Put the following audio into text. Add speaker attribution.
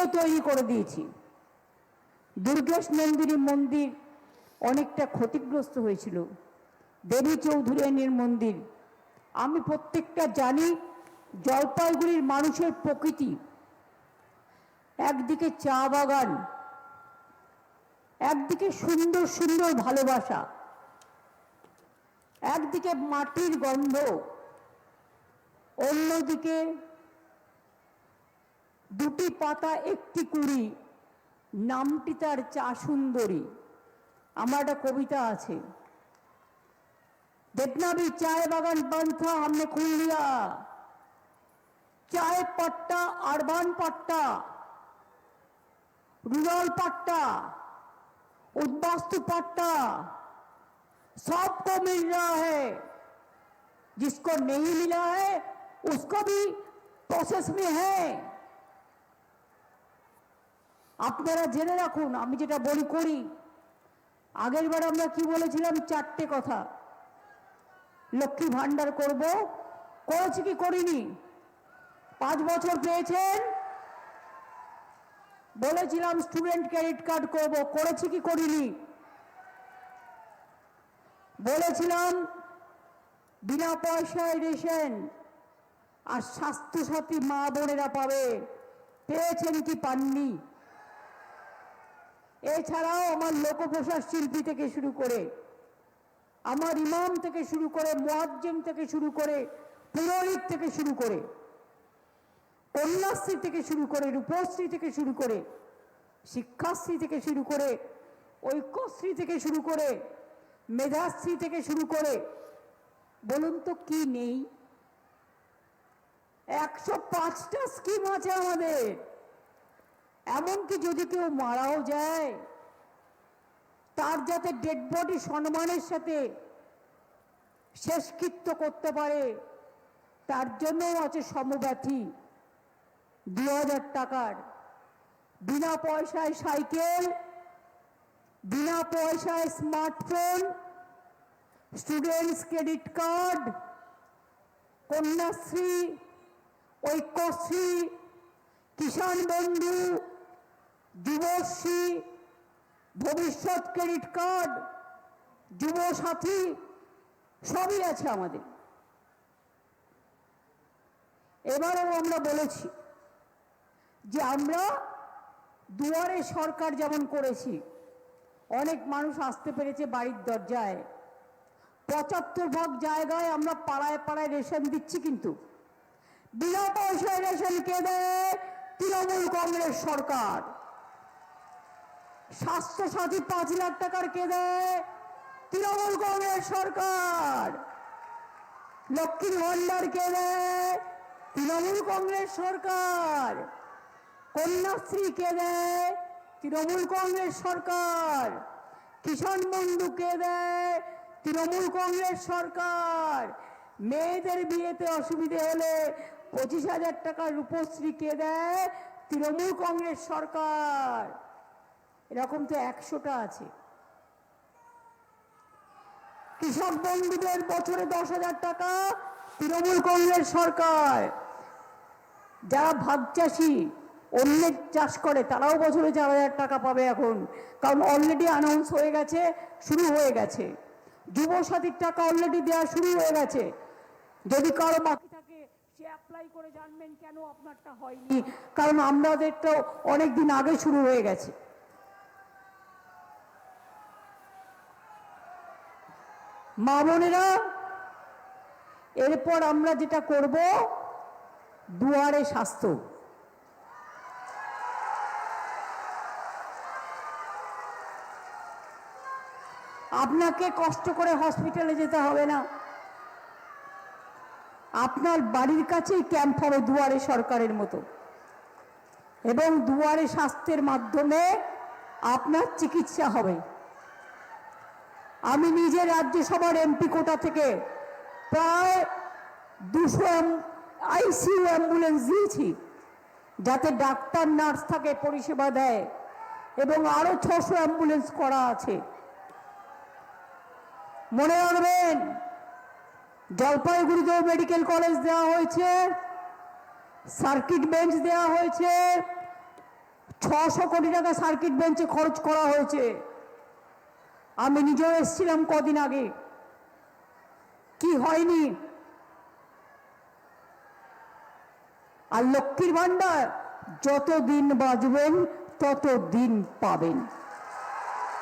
Speaker 1: Video তৈরি করে দিয়েছি। দুর্গেশ নন্দিনী মন্দির অনেকটা ক্ষতিগ্রস্ত হয়েছিল, দেবী চৌধুরানীর মন্দির। আমি প্রত্যেকটা জানি জলপাইগুড়ির মানুষের প্রকৃতি, একদিকে চা বাগান, একদিকে সুন্দর সুন্দর ভালোবাসা, একদিকে মাটির গন্ধ, অন্যদিকে দুটি পাতা একটি কুড়ি, নামটি তার চা সুন্দরী। আমার একটা কবিতা আছে, देखना भी चाय बागान बंद था हमने खोल लिया, चाय पट्टा, अर्बन पट्टा, रूरल पट्टा, उद्वास्तु पट्टा सबको मिल रहा है, जिसको नहीं मिला है उसको भी प्रोसेस में है। আপনারা জেনে রাখুন, আমি যেটা বলি করি। আগের বার আমরা কি বলেছিলাম? চারটে কথা। লক্ষ্মী ভান্ডার করব, করেছি কি করিনি? 5 বছর পেয়েছেন, বলেছিলাম স্টুডেন্ট ক্রেডিট কার্ড করব, করেছি কি করিনি? বলেছিলাম বিনা পয়সায় রেশন আর স্বাস্থ্যসাথী মা বোনেরা পাবে, পেয়েছেন কি পাননি? এছাড়াও আমার লোকপ্রশাসন শিল্পী থেকে শুরু করে, আমার ইমাম থেকে শুরু করে, মুয়াজ্জিম থেকে শুরু করে, পুরোহিত থেকে শুরু করে, কন্যাশ্রী থেকে শুরু করে, রূপশ্রী থেকে শুরু করে, শিক্ষাশ্রী থেকে শুরু করে, ঐক্যশ্রী থেকে শুরু করে, মেধাশ্রী থেকে শুরু করে, বলুন তো কি নেই? 105টা স্কিম আছে আমাদের। এমনকি যদি কেউ মারাও যায়, তার যাতে ডেড বডি সম্মানের সাথে শেষকৃত্য করতে পারে, তার জন্যও আছে সমব্যথী 2000 টাকার, বিনা পয়সায় সাইকেল, বিনা পয়সায় smartphone, students credit card, Kanyashree, Aikyashree, Kisan Bandhu, Yuvashree, ভবিষ্যৎ ক্রেডিট কার্ড, যুব সাথী, সবই আছে আমাদের। এবারেও আমরা বলেছি যে আমরা দুয়ারে সরকার যেমন করেছি, অনেক মানুষ আসতে পেরেছে বাড়ির দরজায়। 75 জায়গায় আমরা পাড়ায় পাড়ায় রেশন দিচ্ছি, কিন্তু বিনা পয়সায় রেশন কে দেয়? তৃণমূল কংগ্রেস সরকার। স্বাস্থ্যসাথী 5 লাখ টাকার কে দেয়? তৃণমূল কংগ্রেস সরকার। লক্ষ্মীর ভান্ডার কে দেয়? তৃণমূল কংগ্রেস সরকার। কন্যাশ্রী কে দেয়? তৃণমূল কংগ্রেস সরকার। কিষাণ বন্ধু কে দেয়? তৃণমূল কংগ্রেস সরকার। মেয়েদের বিয়েতে অসুবিধে হলে 25,000 টাকা রূপশ্রী কে দেয়? তৃণমূল কংগ্রেস সরকার। এরকম তো 100টা আছে। কৃষক বন্ধুদের বছরে 10,000 টাকা, তৃণমূল কংগ্রেস সরকার। যারা ভাগ চাষি, অন্যের চাষ করে, তারাও বছরে 4,000 টাকা পাবে এখন, কারণ অলরেডি অ্যানাউন্স হয়ে গেছে, শুরু হয়ে গেছে। যুবসাথীর টাকা অলরেডি দেওয়া শুরু হয়ে গেছে। যদি কারো বাকি থাকে সে অ্যাপ্লাই করে জানবেন কেন আপনারটা হয়নি, কারণ আমাদের তো অনেকদিন আগে শুরু হয়ে গেছে। মা বোনেরা, এরপর আমরা যেটা করব, দুয়ারে স্বাস্থ্য। আপনাকে কষ্ট করে হসপিটালে যেতে হবে না, আপনার বাড়ির কাছেই ক্যাম্প হবে দুয়ারে সরকারের মতো, এবং দুয়ারে স্বাস্থ্যের মাধ্যমে আপনার চিকিৎসা হবে। আমি নিজে রাজ্যসভার এমপি কোটা থেকে প্রায় 200 আইসিইউ অ্যাম্বুলেন্স দিয়েছি, যাতে ডাক্তার নার্স থাকে, পরিষেবা দেয়, এবং আরো 600 অ্যাম্বুলেন্স করা আছে। মনে রাখবেন, জলপাইগুড়িতেও মেডিকেল কলেজ দেওয়া হয়েছে, সার্কিট বেঞ্চ দেওয়া হয়েছে, 600 কোটি টাকা সার্কিট বেঞ্চে খরচ করা হয়েছে। আমি নিজেও এসেছিলাম কদিন আগে, কি হয়নি। আর লক্ষ্মীর ভান্ডার যত দিন বাঁচবেন তত দিন পাবেন।